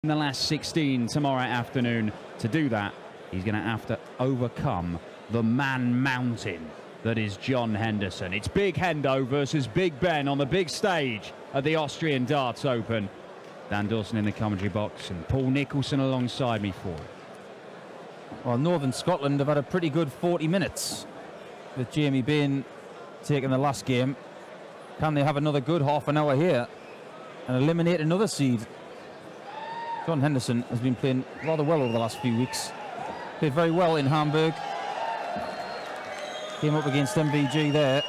in the last 16 tomorrow afternoon. To do that, he's going to have to overcome the man mountain that is John Henderson. It's Big Hendo versus Big Ben on the big stage at the Austrian Darts Open. Dan Dawson in the commentary box and Paul Nicholson alongside me for it. Well, Northern Scotland have had a pretty good 40 minutes with Jamie Bain taking the last game. Can they have another good half an hour here and eliminate another seed? John Henderson has been playing rather well over the last few weeks. Played very well in Hamburg. Came up against MVG there.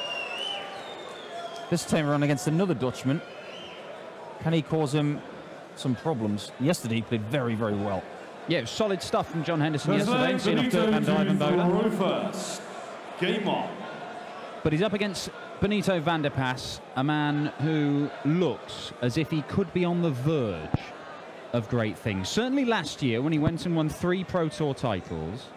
This time around against another Dutchman. Can he cause him some problems? Yesterday he played very, very well. Yeah, solid stuff from John Henderson yesterday. Seen off Dirk van Dijvenbode. Game on. But he's up against Benito van der Pas, a man who looks as if he could be on the verge of great things. Certainly last year when he went and won 3 Pro Tour titles,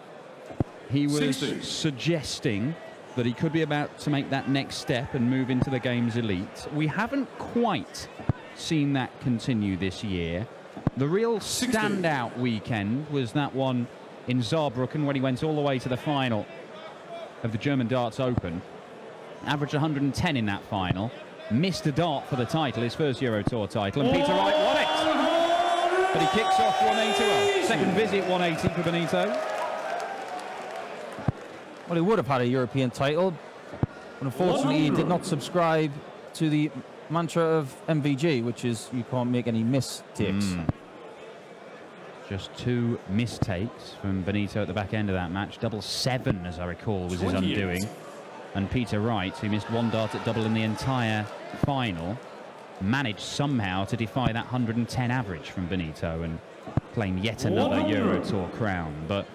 he was suggesting that he could be about to make that next step and move into the game's elite. We haven't quite seen that continue this year. The real standout weekend was that one in Saarbrücken when he went all the way to the final of the German Darts Open. Averaged 110 in that final. Missed a dart for the title, his first Euro Tour title, and Peter Wright won it. But he kicks off 180 well. Second visit 180 for Benito. Well, he would have had a European title, but unfortunately he did not subscribe to the mantra of MVG, which is you can't make any mistakes. Just 2 mistakes from Benito at the back end of that match. Double 7, as I recall, was his undoing. And Peter Wright, who missed 1 dart at double in the entire final, managed somehow to defy that 110 average from Benito and claim yet another Euro Tour crown. But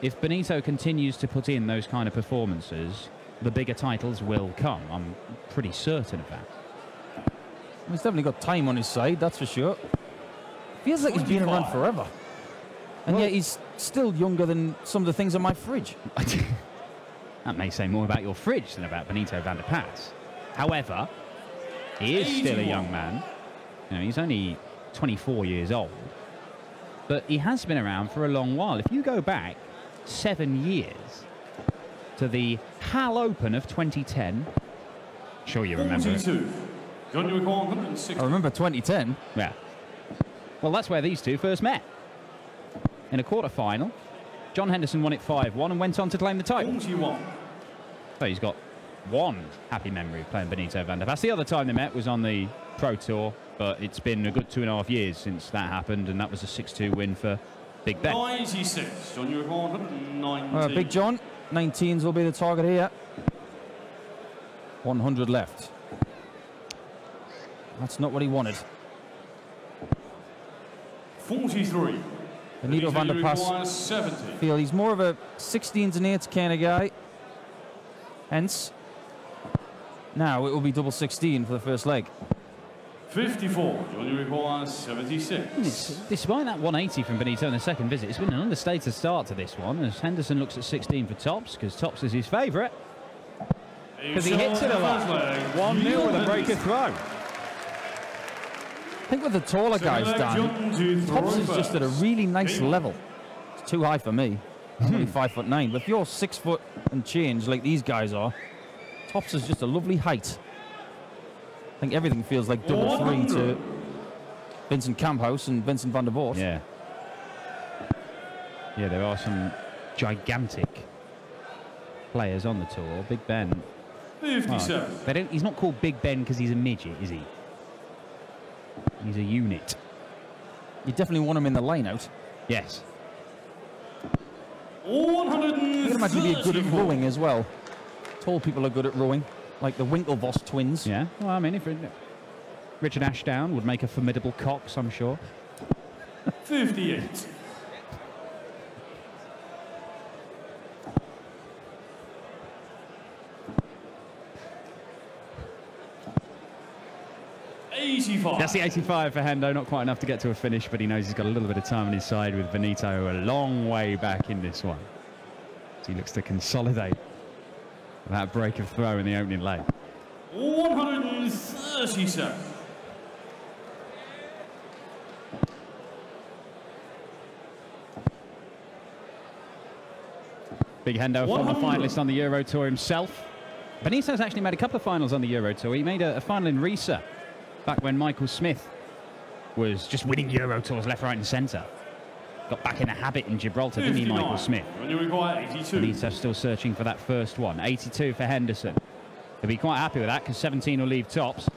if Benito continues to put in those kind of performances, the bigger titles will come. I'm pretty certain of that. He's definitely got time on his side, that's for sure. Feels like he's been around forever. And yet he's still younger than some of the things on my fridge. That may say more about your fridge than about Benito van der Pas. However, he is still a young man. You know, he's only 24 years old. But he has been around for a long while. If you go back 7 years to the HAL Open of 2010, sure you remember it. I remember 2010. Yeah. Well, that's where these two first met. In a quarter-final, John Henderson won it 5-1 and went on to claim the title. So he's got one happy memory of playing Benito van der Pas. The other time they met was on the Pro Tour, but it's been a good 2.5 years since that happened, and that was a 6-2 win for Big Ben. 96, John, you're 119. Big John, 19s will be the target here. 100 left. That's not what he wanted. 43. Benito van der Pas feel he's more of a 16s and 8s kind of guy. Hence, now it will be double 16 for the first leg. 54. John, you 76. Despite that 180 from Benito in the second visit, it's been an understated start to this one as Henderson looks at 16 for tops because tops is his favourite. Because he hits it a lot. 1-0 with a breaker throw. I think with the taller guys, Dan, tops is just at a really nice level. It's too high for me. I'm only 5'9", but if you're 6 foot and change like these guys are, tops is just a lovely height. I think everything feels like double 3 to Vincent Kamphuis and Vincent van der Voort. Yeah. Yeah, there are some gigantic players on the tour. Big Ben. 57. He's not called Big Ben because he's a midget, is he? He's a unit. You definitely want him in the line-out. Yes. 134. You can imagine he'd be good at rowing as well. Tall people are good at rowing, like the Winklevoss twins. Yeah, well, I mean, if Richard Ashdown would make a formidable cox, I'm sure. 58. That's the 85 for Hendo. Not quite enough to get to a finish, but he knows he's got a little bit of time on his side with Benito a long way back in this one. So he looks to consolidate that break of throw in the opening leg. 137. Big Hendo, former finalist on the Euro Tour himself. Benito's actually made a couple of finals on the Euro Tour. He made a final in Riesa back when Michael Smith was just winning Euro Tours left, right and centre. Got back in a habit in Gibraltar, didn't he, Michael Smith? Benito still searching for that first one. 82 for Henderson. He'll be quite happy with that because 17 will leave tops.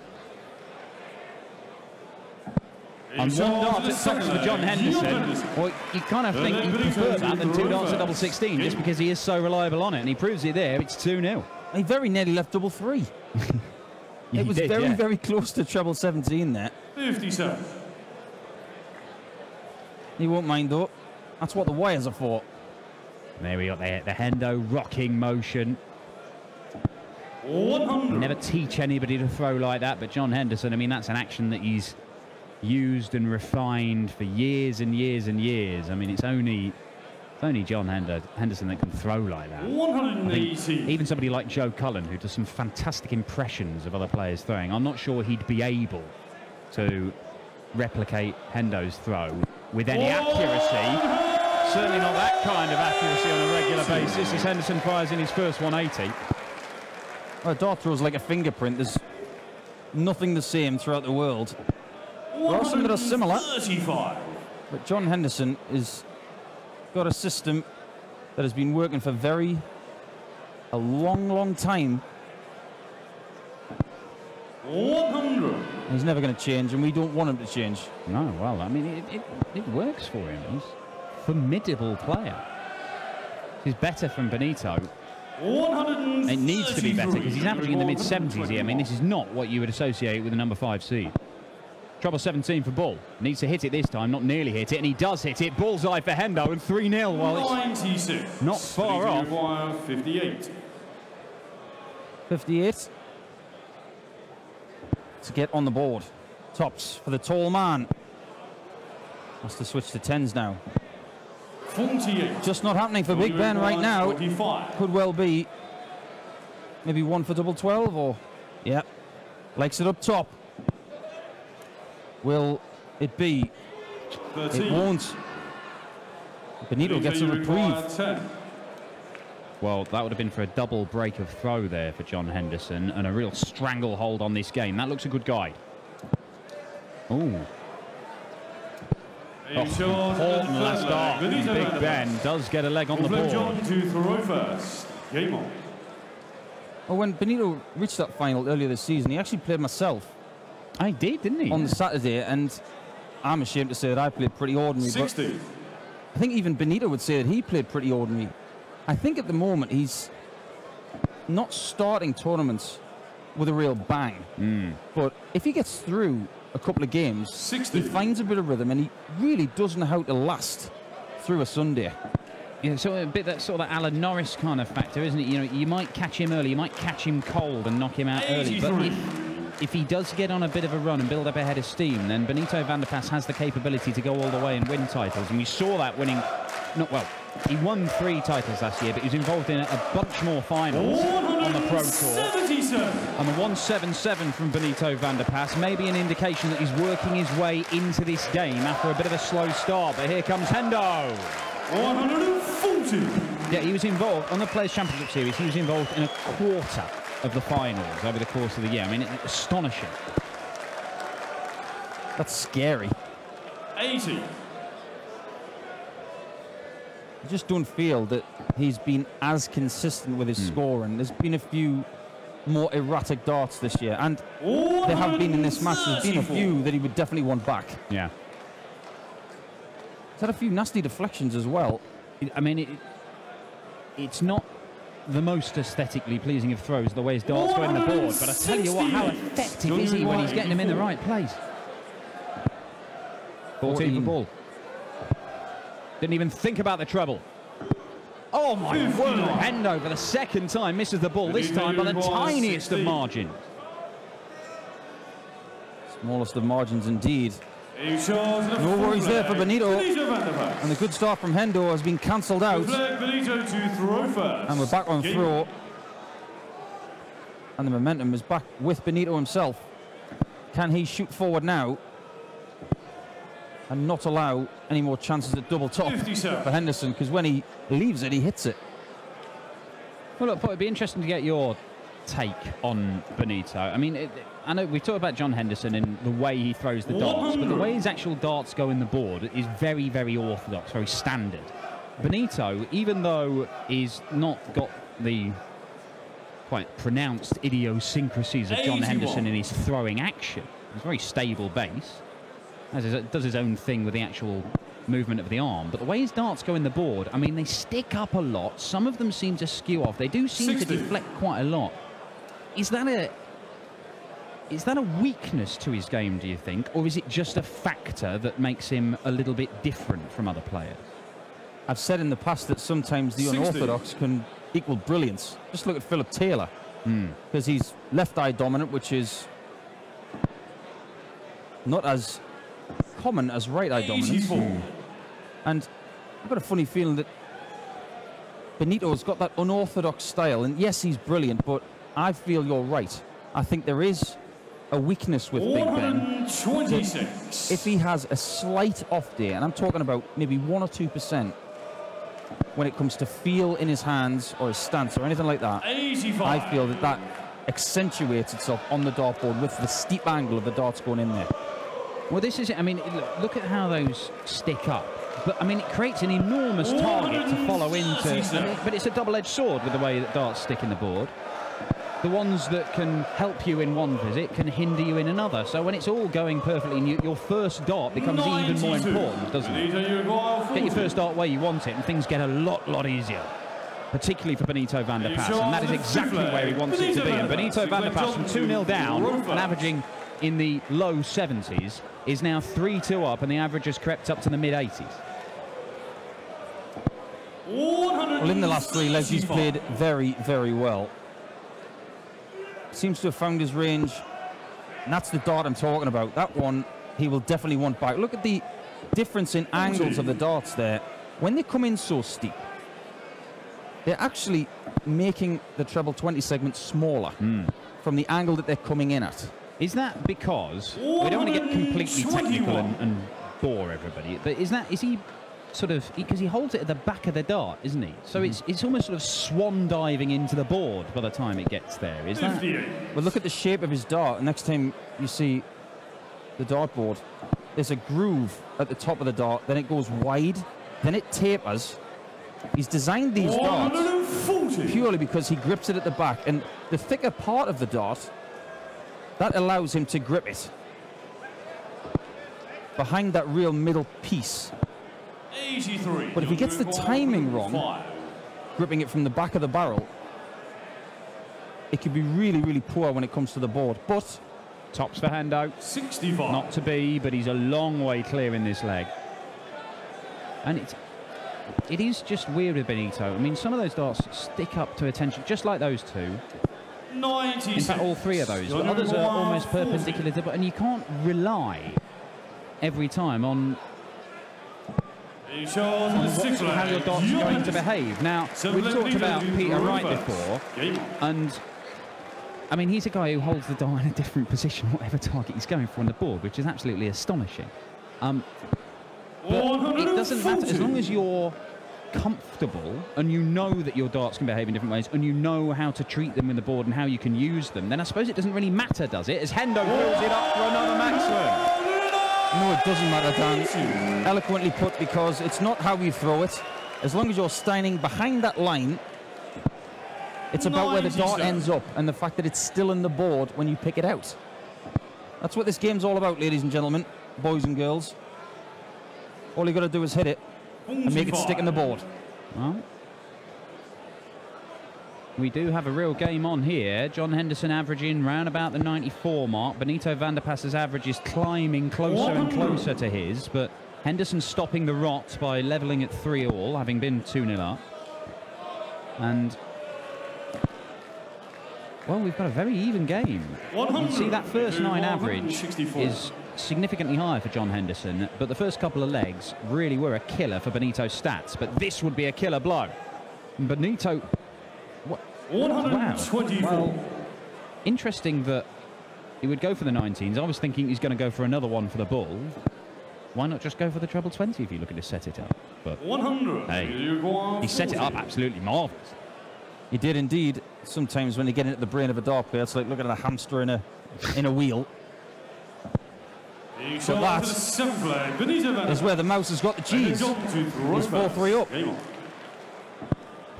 And 1 dart at tops for John Henderson. Well, you kind of think you prefer that than 2 darts at double 16 just because he is so reliable on it, and he proves it there. It's 2-0. He very nearly left double 3. It was very close to treble 17 there. 57. He won't mind though. That's what the wires are for. There we got the Hendo rocking motion. 100. Never teach anybody to throw like that, but John Henderson, I mean, that's an action that he's used and refined for years and years and years. I mean, it's only John Henderson that can throw like that. 180. Even somebody like Joe Cullen, who does some fantastic impressions of other players throwing, I'm not sure he'd be able to replicate Hendo's throw with any accuracy. Certainly not that kind of accuracy on a regular basis as Henderson fires in his first 180. Well, a dart throws like a fingerprint. There's nothing the same throughout the world. There are some that are similar. 35. But John Henderson has got a system that has been working for a long time. 100. He's never going to change, and we don't want him to change. No, well, I mean, it works for him. He's a formidable player. He's better from Benito. 133. It needs to be better because he's averaging in the mid-70s here. I mean, this is not what you would associate with a number 5 seed. Trouble 17 for Bull. Needs to hit it this time, not nearly hit it, and he does hit it. Bullseye for Hendo and 3-0. Well, it's 96. not far off. 58. 58 to get on the board. Tops for the tall man. Has to switch to 10s now. 48. Just not happening for Big Ben right now. 45. Could well be maybe 1 for double 12 or... Yeah. Likes it up top. Will it be? 13. It won't. Benito gets a reprieve. 10. Well, that would have been for a double break of throw there for John Henderson and a real stranglehold on this game. That looks a good guide. Ooh. Important last start. Big Ben does get a leg on the board. John to throw first. Game on. Well, when Benito reached that final earlier this season, he actually played myself. I did, didn't he? On the Saturday, and I'm ashamed to say that I played pretty ordinary. 60. But I think even Benito would say that he played pretty ordinary. I think at the moment he's not starting tournaments with a real bang. But if he gets through a couple of games, 60. he finds a bit of rhythm, and he really does know how to last through a Sunday. Yeah, so a bit that sort of Alan Norris kind of factor, isn't it? You know, you might catch him early, you might catch him cold and knock him out early. But if he does get on a bit of a run and build up a head of steam, then Benito van der Pas has the capability to go all the way and win titles. And we saw that winning, he won 3 titles last year, but he was involved in a bunch more finals on the Pro Tour. And the 177 from Benito van der Pas may be an indication that he's working his way into this game after a bit of a slow start. But here comes Hendo. 140. Yeah, he was involved on the Players' Championship Series. He was involved in a quarter of the finals over the course of the year. I mean, it's astonishing. That's scary. 80. I just don't feel that he's been as consistent with his scoring. There's been a few more erratic darts this year, and there have been in this match. There's been a few that he would definitely want back. Yeah. He's had a few nasty deflections as well. I mean, it's not the most aesthetically pleasing of throws, the way his darts go in the board, but I tell you what, how effective is he when he's getting them in the right place? 14 for Bull. Didn't even think about the treble. Oh my word! Hendo for the second time misses the ball, this time by the tiniest of margins. Smallest of margins indeed. No worries there for Benito. And the good start from Hendo has been cancelled out. Benito to throw first. And we're back on throw. And the momentum is back with Benito himself. Can he shoot forward now and not allow any more chances at double top for Henderson? Because when he leaves it, he hits it. Well, look, Paul, it'd be interesting to get your take on Benito. I mean, I know we've talked about John Henderson and the way he throws the darts, but the way his actual darts go in the board is very, very orthodox, very standard. Benito, even though he's not got the quite pronounced idiosyncrasies of John Henderson in his throwing action, he's a very stable base, does his own thing with the actual movement of the arm, but the way his darts go in the board, I mean, they stick up a lot. Some of them seem to skew off. They do seem to deflect quite a lot. Is that a weakness to his game, do you think, or is it just a factor that makes him a little bit different from other players? I've said in the past that sometimes the unorthodox can equal brilliance. Just look at Philip Taylor, because he's left-eye dominant, which is not as common as right-eye dominance. And I've got a funny feeling that Benito's got that unorthodox style, and yes, he's brilliant, but I feel you're right. I think there is a weakness with Big Ben. If he has a slight off day, and I'm talking about maybe 1 or 2%, when it comes to feel in his hands or his stance or anything like that, I feel that that accentuates itself on the dartboard with the steep angle of the darts going in there. Well, this is it. I mean, look at how those stick up. But, I mean, it creates an enormous target to follow into. But it's a double-edged sword with the way that darts stick in the board. The ones that can help you in one visit can hinder you in another. So when it's all going perfectly, your first dart becomes even more important, doesn't it? Get your first dart where you want it, and things get a lot easier. Particularly for Benito van der Pas, and that is exactly where he wants it to be. And Benito van der Pas, from 2-0 down and averaging in the low 70s, is now 3-2 up, and the average has crept up to the mid-80s. Well, in the last 3 legs, he's played very, very well. Seems to have found his range, and that's the dart I'm talking about. That one, he will definitely want back. Look at the difference in angles of the darts there. When they come in so steep, they're actually making the treble 20 segment smaller from the angle that they're coming in at. Is that because, we don't want to get completely technical and bore everybody, but is he sort of, because he holds it at the back of the dart, isn't he? So it's almost sort of swan diving into the board by the time it gets there, is that? Well, look at the shape of his dart. Next time you see the dartboard, there's a groove at the top of the dart, then it goes wide, then it tapers. He's designed these darts purely because he grips it at the back, and the thicker part of the dart, that allows him to grip it behind that real middle piece. But if he gets the timing wrong, gripping it from the back of the barrel, it could be really, really poor when it comes to the board. But tops for Hendo. 65. Not to be, but he's a long way clear in this leg. And it is just weird with Benito. I mean, some of those darts stick up to attention, just like those two. 96. In fact, all 3 of those. But others are almost perpendicular to, and you can't rely every time on how your darts are going to behave. Now, we've talked about Peter Wright before, and I mean, he's a guy who holds the dart in a different position, whatever target he's going for on the board, which is absolutely astonishing. But it doesn't matter, as long as you're comfortable and you know that your darts can behave in different ways and you know how to treat them in the board and how you can use them, then I suppose it doesn't really matter, does it? As Hendo fills it up for another maximum. No, it doesn't matter, Dan. Eloquently put, because it's not how you throw it. As long as you're standing behind that line, it's about where the dart ends up and the fact that it's still in the board when you pick it out. That's what this game's all about, ladies and gentlemen, boys and girls. All you got to do is hit it and make it stick in the board. Well, we do have a real game on here. John Henderson averaging round about the 94 mark. Benito van der Pas's average is climbing closer and closer to his, but Henderson stopping the rot by levelling at 3-all, having been 2-0 up. And, well, we've got a very even game. You can see that first 9 average is significantly higher for John Henderson, but the first couple of legs really were a killer for Benito's stats. But this would be a killer blow. Benito... Wow. Well, interesting that he would go for the 19s. I was thinking he's going to go for another one for the bull. Why not just go for the treble 20 if you're looking to set it up? But 100. hey, he set it up absolutely marvellous. He did indeed. Sometimes when you get into the brain of a dart player, it's like looking at a hamster in a wheel. So that is where the mouse has got the cheese. He's 4-3 up.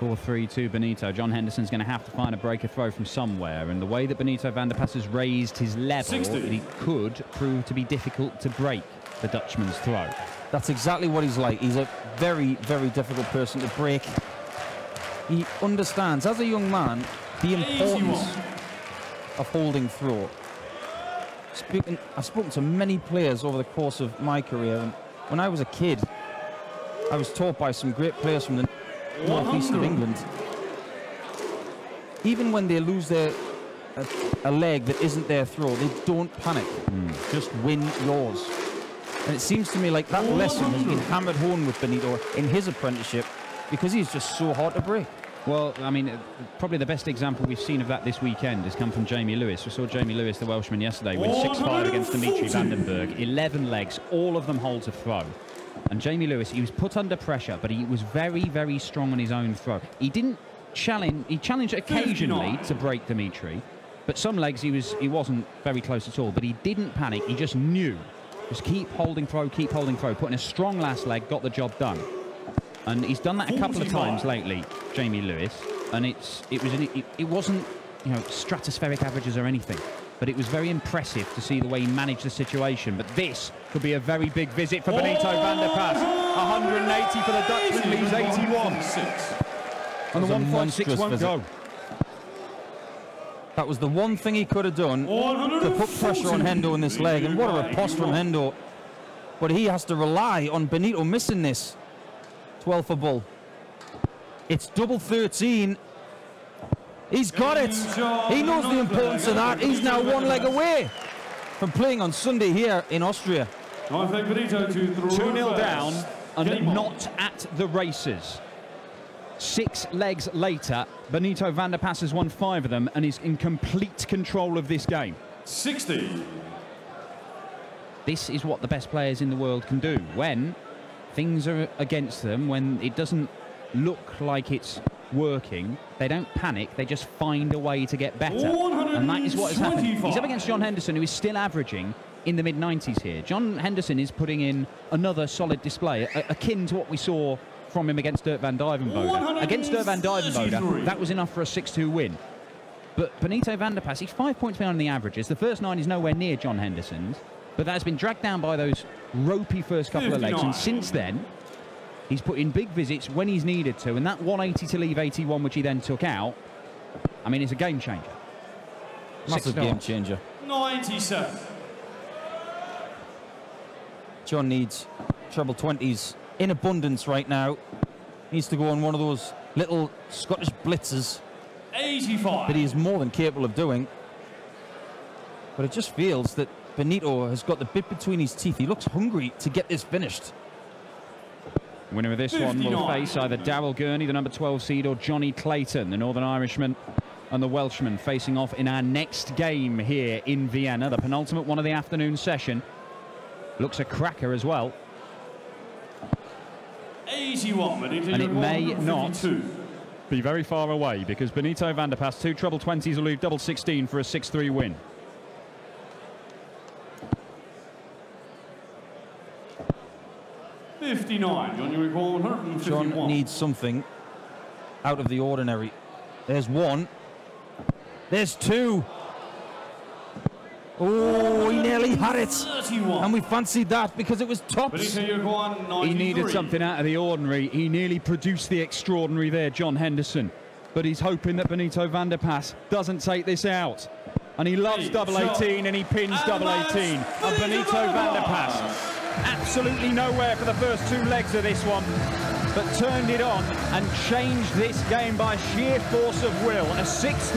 4-3 to Benito. John Henderson's going to have to find a breaker throw from somewhere, and the way that Benito van der Pas has raised his level, it could prove to be difficult to break the Dutchman's throw. That's exactly what he's like. He's a very, very difficult person to break. He understands, as a young man, the importance of holding throw. I've spoken to many players over the course of my career, and when I was a kid, I was taught by some great players from the northeast of England. Even when they lose a leg that isn't their throw, they don't panic. Just win yours. And it seems to me like that lesson has been hammered home with Benito in his apprenticeship, because he's just so hard to break. Well, I mean, probably the best example we've seen of that this weekend has come from Jamie Lewis. We saw Jamie Lewis, the Welshman, yesterday win 6-5 against Dimitri Vandenberg. 11 legs, all of them holds a throw. And Jamie Lewis, he was put under pressure, but he was very, very strong on his own throw. He didn't challenge, he challenged occasionally to break Dimitri, but some legs he wasn't very close at all. But he didn't panic, he just knew. Just keep holding throw, putting a strong last leg, got the job done. And he's done that a couple of times lately, Jamie Lewis, and it wasn't, you know, stratospheric averages or anything, but it was very impressive to see the way he managed the situation. But this could be a very big visit for Benito van der Pas. 180 for the Dutchman, leaves 81. And the 1.6 won't go. That was the one thing he could have done to put pressure on Hendo in this leg, and what a riposte from Hendo. But he has to rely on Benito missing this. 12 for Bull. It's double 13. He's got it. He knows the importance of that. He's now one leg away from playing on Sunday here in Austria. 2-0 down and not at the races. 6 legs later, Benito van der Pas has won 5 of them and is in complete control of this game. 60. This is what the best players in the world can do when things are against them, when it doesn't look like it's working. They don't panic, they just find a way to get better. And that is what has happened. He's up against John Henderson, who is still averaging in the mid-90s here. John Henderson is putting in another solid display, akin to what we saw from him against Dirk van Dijvenbode. Against Dirk van Dijvenbode, that was enough for a 6-2 win. But Benito van der Pas, he's 5 points behind the averages. The first 9 is nowhere near John Henderson's, but that's been dragged down by those ropey first couple of legs. And since then, he's put in big visits when he's needed to. And that 180 to leave 81, which he then took out, I mean, it's a game changer. Massive game changer. 97. John needs treble 20s in abundance right now. Needs to go on one of those little Scottish blitzes 85. that he is more than capable of doing. But it just feels that Benito has got the bit between his teeth. He looks hungry to get this finished. Winner of this 59. One will face either Daryl Gurney, the number 12 seed, or Johnny Clayton, the Northern Irishman, and the Welshman facing off in our next game here in Vienna, the penultimate one of the afternoon session. Looks a cracker as well. 81, and it may not be very far away, because Benito van der Pas, 2 treble 20s will leave double 16 for a 6-3 win. John needs something out of the ordinary. There's 1. There's 2. Oh, he nearly had it. 31. And we fancied that because it was tops. He needed something out of the ordinary. He nearly produced the extraordinary there, John Henderson. But he's hoping that Benito van der Pas doesn't take this out. And he loves double 18, and he pins double 18. And Benito van der Pas, absolutely nowhere for the first 2 legs of this one, but turned it on and changed this game by sheer force of will. A 6